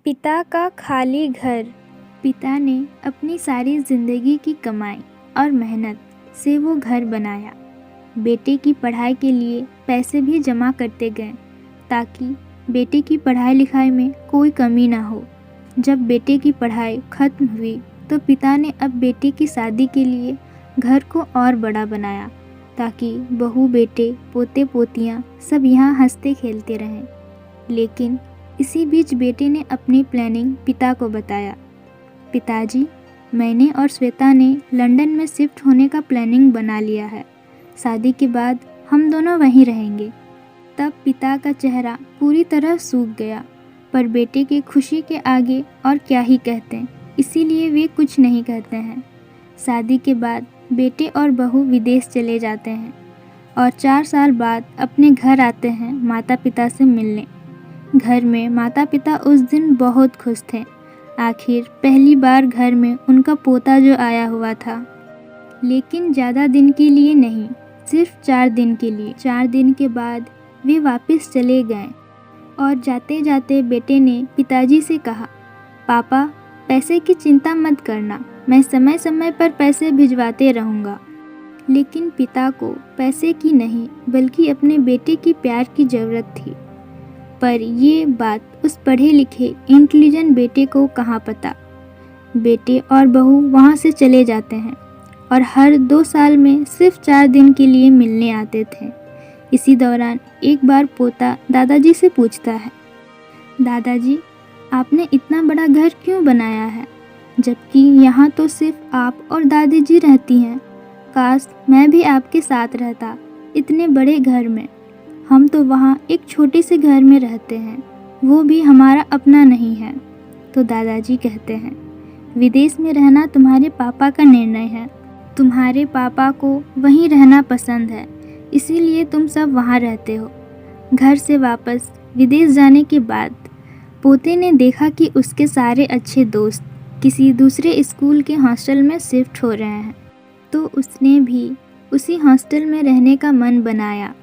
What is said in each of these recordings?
पिता का खाली घर। पिता ने अपनी सारी ज़िंदगी की कमाई और मेहनत से वो घर बनाया। बेटे की पढ़ाई के लिए पैसे भी जमा करते गए ताकि बेटे की पढ़ाई लिखाई में कोई कमी ना हो। जब बेटे की पढ़ाई ख़त्म हुई तो पिता ने अब बेटे की शादी के लिए घर को और बड़ा बनाया ताकि बहू बेटे पोते पोतियाँ सब यहाँ हंसते खेलते रहें। लेकिन इसी बीच बेटे ने अपनी प्लानिंग पिता को बताया। पिताजी, मैंने और श्वेता ने लंदन में शिफ्ट होने का प्लानिंग बना लिया है। शादी के बाद हम दोनों वहीं रहेंगे। तब पिता का चेहरा पूरी तरह सूख गया, पर बेटे की खुशी के आगे और क्या ही कहते, इसीलिए वे कुछ नहीं कहते हैं। शादी के बाद बेटे और बहू विदेश चले जाते हैं और 4 साल बाद अपने घर आते हैं माता पिता से मिलने। घर में माता पिता उस दिन बहुत खुश थे। आखिर पहली बार घर में उनका पोता जो आया हुआ था। लेकिन ज़्यादा दिन के लिए नहीं, सिर्फ 4 दिन के लिए। 4 दिन के बाद वे वापस चले गए और जाते जाते बेटे ने पिताजी से कहा, पापा, पैसे की चिंता मत करना, मैं समय समय पर पैसे भिजवाते रहूँगा। लेकिन पिता को पैसे की नहीं बल्कि अपने बेटे की प्यार की ज़रूरत थी। पर ये बात उस पढ़े लिखे इंटेलिजेंट बेटे को कहाँ पता। बेटे और बहू वहाँ से चले जाते हैं और हर 2 साल में सिर्फ 4 दिन के लिए मिलने आते थे। इसी दौरान एक बार पोता दादाजी से पूछता है, दादाजी, आपने इतना बड़ा घर क्यों बनाया है, जबकि यहाँ तो सिर्फ आप और दादी जी रहती हैं। काश मैं भी आपके साथ रहता इतने बड़े घर में। हम तो वहाँ एक छोटे से घर में रहते हैं, वो भी हमारा अपना नहीं है। तो दादाजी कहते हैं, विदेश में रहना तुम्हारे पापा का निर्णय है। तुम्हारे पापा को वहीं रहना पसंद है, इसीलिए तुम सब वहाँ रहते हो। घर से वापस विदेश जाने के बाद पोते ने देखा कि उसके सारे अच्छे दोस्त किसी दूसरे स्कूल के हॉस्टल में शिफ्ट हो रहे हैं, तो उसने भी उसी हॉस्टल में रहने का मन बनाया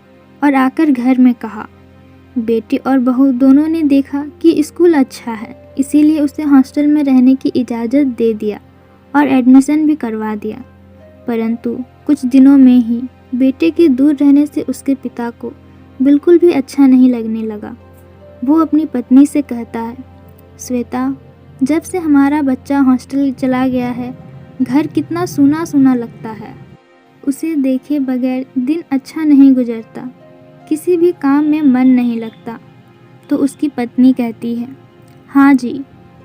और आकर घर में कहा। बेटे और बहू दोनों ने देखा कि स्कूल अच्छा है, इसीलिए उसे हॉस्टल में रहने की इजाज़त दे दिया और एडमिशन भी करवा दिया। परंतु कुछ दिनों में ही बेटे के दूर रहने से उसके पिता को बिल्कुल भी अच्छा नहीं लगने लगा। वो अपनी पत्नी से कहता है, श्वेता, जब से हमारा बच्चा हॉस्टल चला गया है, घर कितना सूना सूना लगता है। उसे देखे बगैर दिन अच्छा नहीं गुजरता, किसी भी काम में मन नहीं लगता। तो उसकी पत्नी कहती है, हाँ जी,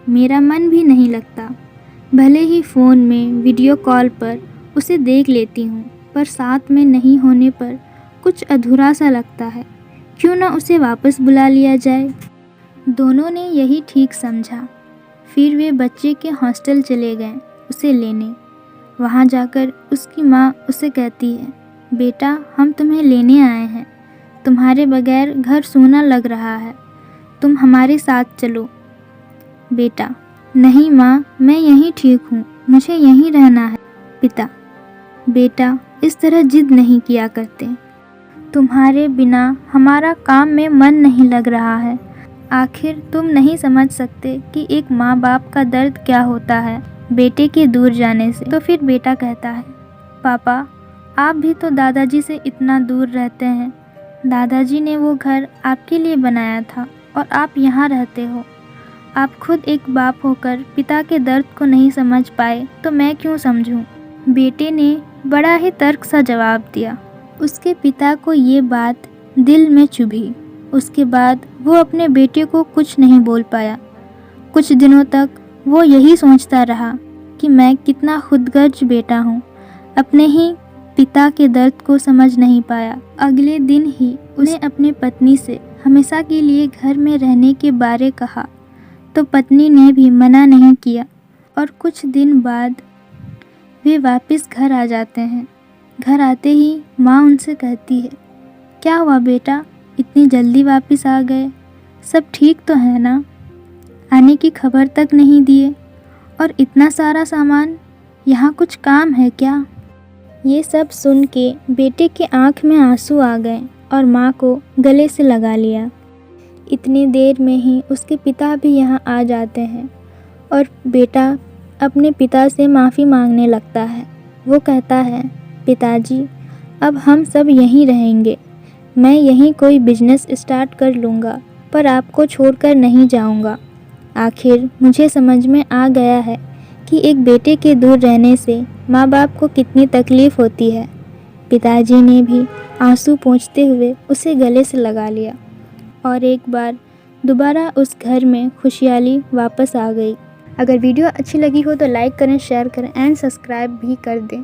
मेरा मन भी नहीं लगता। भले ही फ़ोन में वीडियो कॉल पर उसे देख लेती हूँ, पर साथ में नहीं होने पर कुछ अधूरा सा लगता है। क्यों ना उसे वापस बुला लिया जाए। दोनों ने यही ठीक समझा। फिर वे बच्चे के हॉस्टल चले गए उसे लेने। वहाँ जाकर उसकी माँ उसे कहती है, बेटा, हम तुम्हें लेने आए हैं। तुम्हारे बगैर घर सूना लग रहा है, तुम हमारे साथ चलो। बेटा, नहीं माँ, मैं यहीं ठीक हूँ, मुझे यहीं रहना है। पिता, बेटा, इस तरह जिद नहीं किया करते। तुम्हारे बिना हमारा काम में मन नहीं लग रहा है। आखिर तुम नहीं समझ सकते कि एक माँ बाप का दर्द क्या होता है बेटे के दूर जाने से। तो फिर बेटा कहता है, पापा, आप भी तो दादाजी से इतना दूर रहते हैं। दादाजी ने वो घर आपके लिए बनाया था और आप यहाँ रहते हो। आप खुद एक बाप होकर पिता के दर्द को नहीं समझ पाए तो मैं क्यों समझूं? बेटे ने बड़ा ही तर्क सा जवाब दिया। उसके पिता को ये बात दिल में चुभी। उसके बाद वो अपने बेटे को कुछ नहीं बोल पाया। कुछ दिनों तक वो यही सोचता रहा कि मैं कितना खुदगर्ज बेटा हूँ, अपने ही पिता के दर्द को समझ नहीं पाया। अगले दिन ही उसने अपने पत्नी से हमेशा के लिए घर में रहने के बारे कहा, तो पत्नी ने भी मना नहीं किया और कुछ दिन बाद वे वापस घर आ जाते हैं। घर आते ही माँ उनसे कहती है, क्या हुआ बेटा, इतनी जल्दी वापस आ गए? सब ठीक तो है ना? आने की खबर तक नहीं दिए और इतना सारा सामान, यहाँ कुछ काम है क्या? ये सब सुन के बेटे के आँख में आंसू आ गए और माँ को गले से लगा लिया। इतनी देर में ही उसके पिता भी यहाँ आ जाते हैं और बेटा अपने पिता से माफ़ी मांगने लगता है। वो कहता है, पिताजी अब हम सब यहीं रहेंगे, मैं यहीं कोई बिजनेस स्टार्ट कर लूँगा, पर आपको छोड़कर नहीं जाऊँगा। आखिर मुझे समझ में आ गया है कि एक बेटे के दूर रहने से माँ बाप को कितनी तकलीफ़ होती है। पिताजी ने भी आंसू पोंछते हुए उसे गले से लगा लिया और एक बार दोबारा उस घर में खुशहाली वापस आ गई। अगर वीडियो अच्छी लगी हो तो लाइक करें, शेयर करें एंड सब्सक्राइब भी कर दें।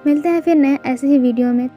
मिलते हैं फिर नए ऐसे ही वीडियो में।